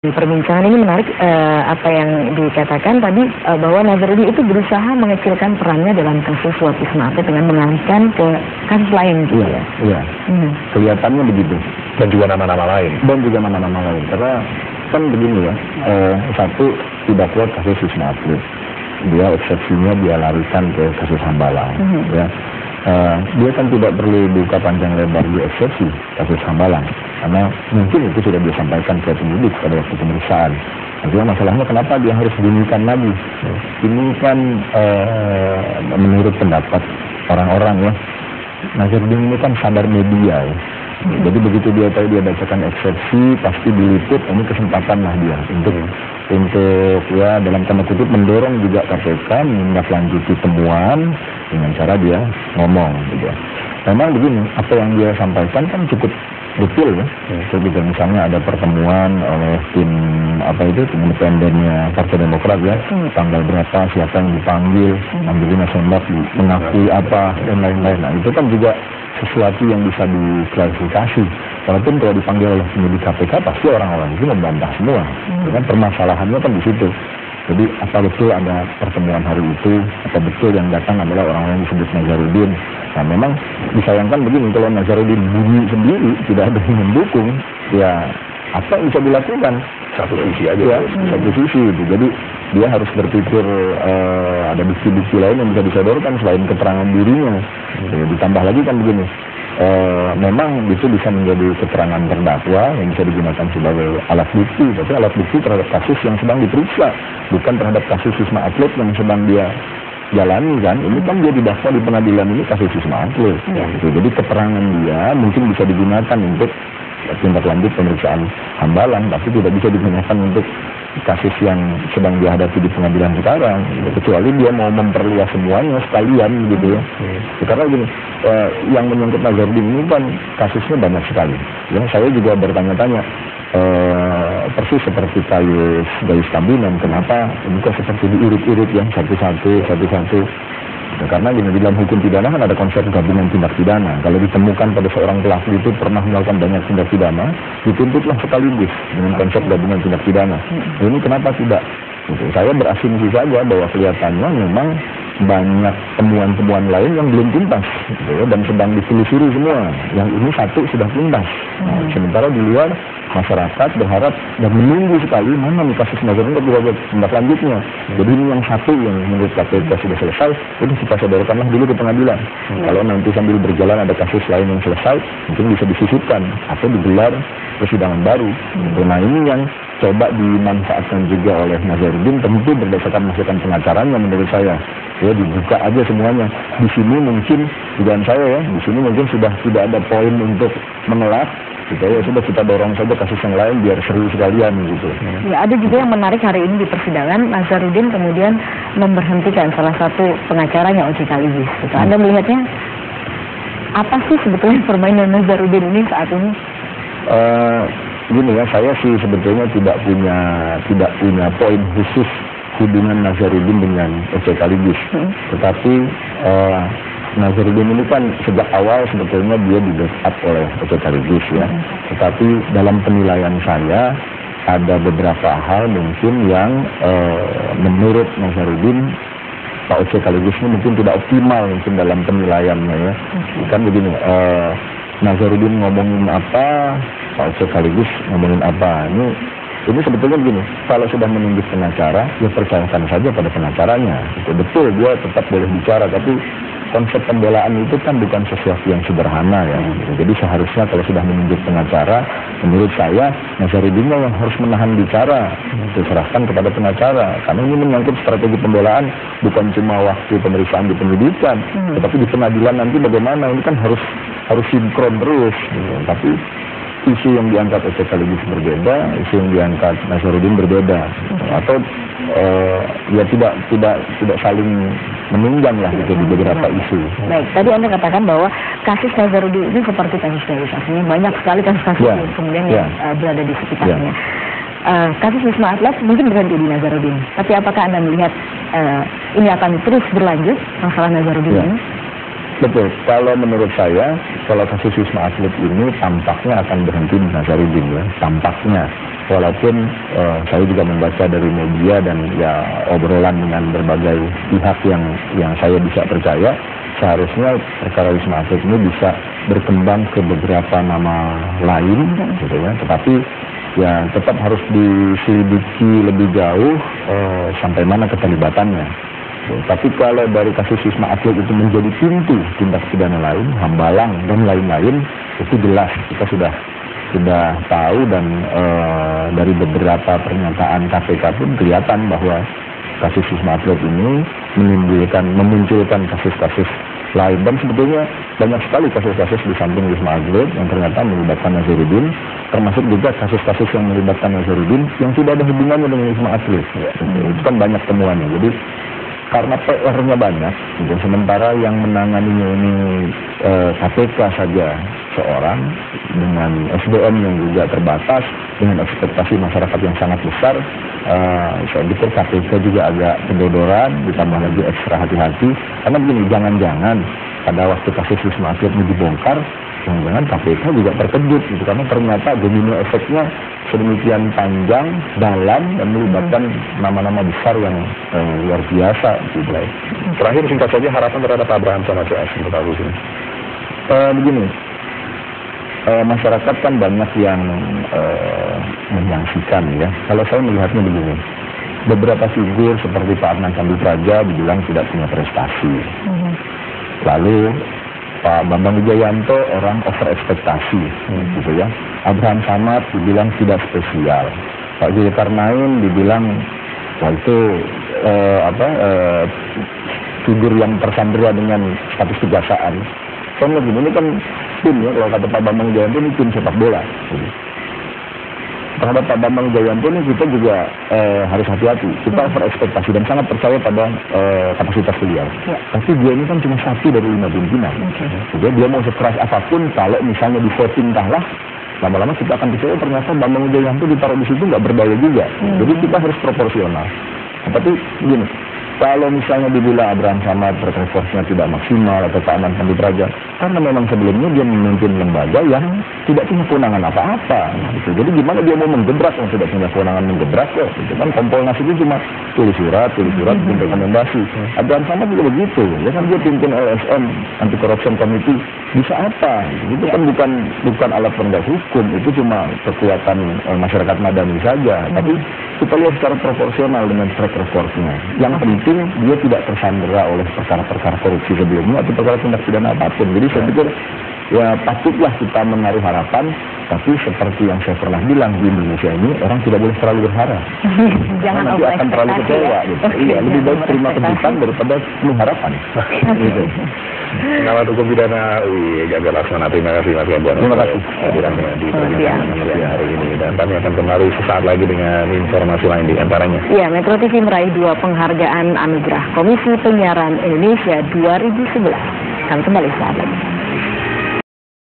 Di perbincangan ini menarik apa yang dikatakan tadi bahwa Nazarudin itu berusaha mengecilkan perannya dalam kasus suap Wisma Atlet dengan mengalihkan ke kasus lain gitu ya. Iya. Kelihatannya begitu. Dan juga nama-nama lain. Karena kan begini ya, satu tidak kuat kasus Wisma Atlet. Dia eksepsinya dia larikan ke kasus Hambalang. Ya. Dia kan tidak perlu buka panjang lebar di eksepsi kasus Hambalang, karena mungkin itu sudah disampaikan ke penyidik pada waktu pemeriksaan. Artinya masalahnya kenapa dia harus bunyikan lagi? Ini kan menurut pendapat orang-orang ya, Nazarudin ini kan sadar media ya. Jadi begitu dia tahu dia bacakan eksepsi, pasti diliput, ini kesempatan lah dia untuk ya dalam tanda kutip mendorong juga KPK menindaklanjuti temuan dengan cara dia ngomong gitu. Memang begini, apa yang dia sampaikan kan cukup detail ya. Jadi misalnya ada pertemuan oleh tim tim independennya Partai Demokrat ya, tanggal berapa, siapa yang dipanggil, Angelina Sondakh mengakui apa dan lain-lain. Nah itu kan juga sesuatu yang bisa diklarifikasi. Walaupun kalau dipanggil oleh penyidik KPK pasti orang-orang itu membantah semua. Kan permasalahannya kan di situ. Jadi apa betul ada pertemuan hari itu? Apa betul yang datang adalah orang-orang yang disebut Nazarudin? Nah memang disayangkan begini, kalau Nazarudin bunyi sendiri tidak ada yang mendukung, ya apa yang bisa dilakukan? Satu sisi aja ya, satu sisi itu. Jadi dia harus berpikir ada bukti-bukti lain yang bisa disodorkan selain keterangan dirinya. Ditambah lagi kan begini, memang itu bisa menjadi keterangan terdakwa yang bisa digunakan sebagai alat bukti, tapi alat bukti terhadap kasus yang sedang diperiksa, bukan terhadap kasus Wisma Atlet yang sedang dia jalani kan. Ini kan dia didakwa di pengadilan ini kasus Wisma Atlet. Jadi keterangan dia mungkin bisa digunakan untuk tindak lanjut pemeriksaan Hambalang, tapi tidak bisa digunakan untuk kasus yang sedang dihadapi di pengadilan sekarang, kecuali dia mau memperluas semuanya sekalian gitu ya. Karena gini, yang menyangkut Nazarudin ini kan kasusnya banyak sekali. Ya, saya juga bertanya-tanya, persis seperti Gayus Tambunan, kenapa bukan seperti diurut-urut yang satu-satu. Karena di dalam hukum pidana kan ada konsep gabungan tindak pidana. Kalau ditemukan pada seorang pelaku itu pernah melakukan banyak tindak pidana, dituntutlah sekaligus dengan konsep gabungan tindak pidana. Ini kenapa tidak? Saya berasumsi saja bahwa kelihatannya memang banyak temuan-temuan lain yang belum tuntas dan sedang ditelusuri semua. Yang ini satu sudah tuntas. Sementara di luar masyarakat berharap dan menunggu sekali mana nih kasus Nazarudin untuk tindak lanjutnya. Jadi ini yang satu yang menurut KPK sudah selesai, itu kita sodorkanlah dulu ke pengadilan. Kalau nanti sambil berjalan ada kasus lain yang selesai, mungkin bisa disisipkan atau digelar persidangan baru. Nah ini yang coba dimanfaatkan juga oleh Nazarudin, tentu berdasarkan masukan pengacaranya menurut saya. Ya dibuka aja semuanya. Di sini mungkin dugaan saya ya, di sini mungkin sudah tidak ada poin untuk mengelak. Gitu ya, sudah kita dorong saja kasus yang lain biar seru sekalian gitu. Ya, ada juga yang menarik hari ini di persidangan, Nazarudin kemudian memberhentikan salah satu pengacaranya OJK Libis. Gitu. Anda melihatnya apa sih sebetulnya permainan Nazarudin ini saat ini? Gini ya, saya sih sebetulnya tidak punya poin khusus hubungan Nazarudin dengan OJK Libis. Tetapi Nazarudin ini kan sejak awal sebetulnya dia di backup oleh OJK Libis ya. Tetapi dalam penilaian saya ada beberapa hal mungkin yang menurut Nazarudin Pak OJK Libis ini mungkin tidak optimal mungkin dalam penilaiannya ya. Kan begini, Nazarudin ngomongin apa, Pak OJK Libis ngomongin apa. Ini sebetulnya begini, kalau sudah menunjuk pengacara, ya percayakan saja pada pengacaranya. Betul, dia tetap boleh bicara, tapi konsep pembelaan itu kan bukan sesuatu yang sederhana ya. Jadi seharusnya kalau sudah menunjuk pengacara, menurut saya Nazarudin yang harus menahan bicara, diserahkan kepada pengacara. Karena ini menyangkut strategi pembelaan, bukan cuma waktu pemeriksaan di penyidikan, tetapi di pengadilan nanti bagaimana, ini kan harus sinkron terus. Tapi isu yang diangkat OJK Libis berbeda, isu yang diangkat Nazarudin berbeda, atau ya tidak saling menunjang lah gitu di beberapa isu. Baik, tadi Anda katakan bahwa kasus Nazarudin ini seperti kasus Gayus, artinya banyak sekali kasus-kasus yang kemudian yang berada di sekitarnya. Kasus Wisma Atlet mungkin berhenti di Nazarudin, tapi apakah Anda melihat ini akan terus berlanjut masalah Nazarudin ini? Betul, kalau menurut saya, kalau kasus Wisma Atlet ini tampaknya akan berhenti di Nazarudin ya, tampaknya. walaupun saya juga membaca dari media dan ya obrolan dengan berbagai pihak yang saya bisa percaya, seharusnya perkara Wisma Atlet ini bisa berkembang ke beberapa nama lain, gitu ya. Tetapi ya tetap harus diselidiki lebih jauh sampai mana keterlibatannya. Tapi kalau dari kasus Wisma Atlet itu menjadi pintu tindak pidana lain, hambalang dan lain-lain, itu jelas kita sudah tahu dan dari beberapa pernyataan KPK pun kelihatan bahwa kasus Wisma Atlet ini memunculkan kasus-kasus lain, dan sebetulnya banyak sekali kasus-kasus di samping Wisma Atlet yang ternyata melibatkan Nazarudin, termasuk juga kasus-kasus yang melibatkan Nazarudin yang tidak ada hubungannya dengan Wisma Atlet. Itu kan banyak temuannya. Jadi karena PR-nya banyak, gitu. Sementara yang menanganinya ini KPK saja seorang dengan SDM yang juga terbatas, dengan ekspektasi masyarakat yang sangat besar, saya pikir KPK juga agak kedodoran, ditambah lagi ekstra hati-hati. Karena begini, jangan-jangan pada waktu kasus Wisma Atlet ini dibongkar, jangan-jangan KPK juga terkejut, gitu. Karena ternyata domino efeknya sedemikian panjang, dalam, dan melibatkan nama-nama besar yang luar biasa, gitu. Terakhir singkat saja, harapan terhadap Abraham sama CS untuk kasus ini. Begini, masyarakat kan banyak yang menyaksikan ya. Kalau saya melihatnya begini, beberapa figur seperti Pak Adnan Sambipraja dibilang tidak punya prestasi. Lalu Pak Bambang Wijayanto orang over ekspektasi, gitu ya. Abraham Samad dibilang tidak spesial. Pak Zulkarnain dibilang itu figur yang tersandera dengan status kejaksaan. Soalnya gini, ini kan tim ya, kalau kata Pak Bambang Wijayanto ini tim sepak bola. Terhadap Pak Bambang Wijayanto ini kita juga harus hati-hati. Kita berekspektasi dan sangat percaya pada kapasitas beliau. Tapi dia ini kan cuma satu dari 5 pimpinan. Jadi dia mau sekeras apapun, kalau misalnya di voting kalah, lama-lama kita akan percaya ternyata Bambang Wijayanto ditaruh di situ nggak berdaya juga. Jadi kita harus proporsional. Tapi begini, kalau misalnya dibilang Abraham Samad track record-nya tidak maksimal atau Pak Adnan Sambipraja, karena memang sebelumnya dia memimpin lembaga yang tidak punya kewenangan apa-apa, gitu. Jadi gimana dia mau menggebrak yang tidak punya kewenangan menggebrak ya? Gitu kan, Kompolnas itu cuma tulis surat, bikin rekomendasi. Abraham Samad juga begitu, ya kan dia pimpin LSM, Anti Corruption Committee, bisa apa? Itu kan bukan alat penegak hukum, itu cuma kekuatan masyarakat madani saja. Tapi kita lihat secara proporsional dengan track record-nya. Yang penting dia tidak tersandera oleh perkara-perkara korupsi sebelumnya atau perkara tindak pidana apapun. Jadi saya pikir ya patutlah kita menaruh harapan, tapi seperti yang saya pernah bilang di Indonesia ini, orang tidak boleh terlalu berharap. Jangan nanti akan terlalu kecewa. Gitu. Iya, lebih baik terima kejutan daripada penuh harapan. Gitu. Pengamat hukum pidana Gagal Laksana, terima kasih Mas Gabor. Terima kasih. Hadirannya di perbincangan hari ini, dan kami akan kembali sesaat lagi dengan informasi lain di antaranya. Iya, Metro TV meraih 2 penghargaan anugerah Komisi Penyiaran Indonesia 2011. Kami kembali saat lagi.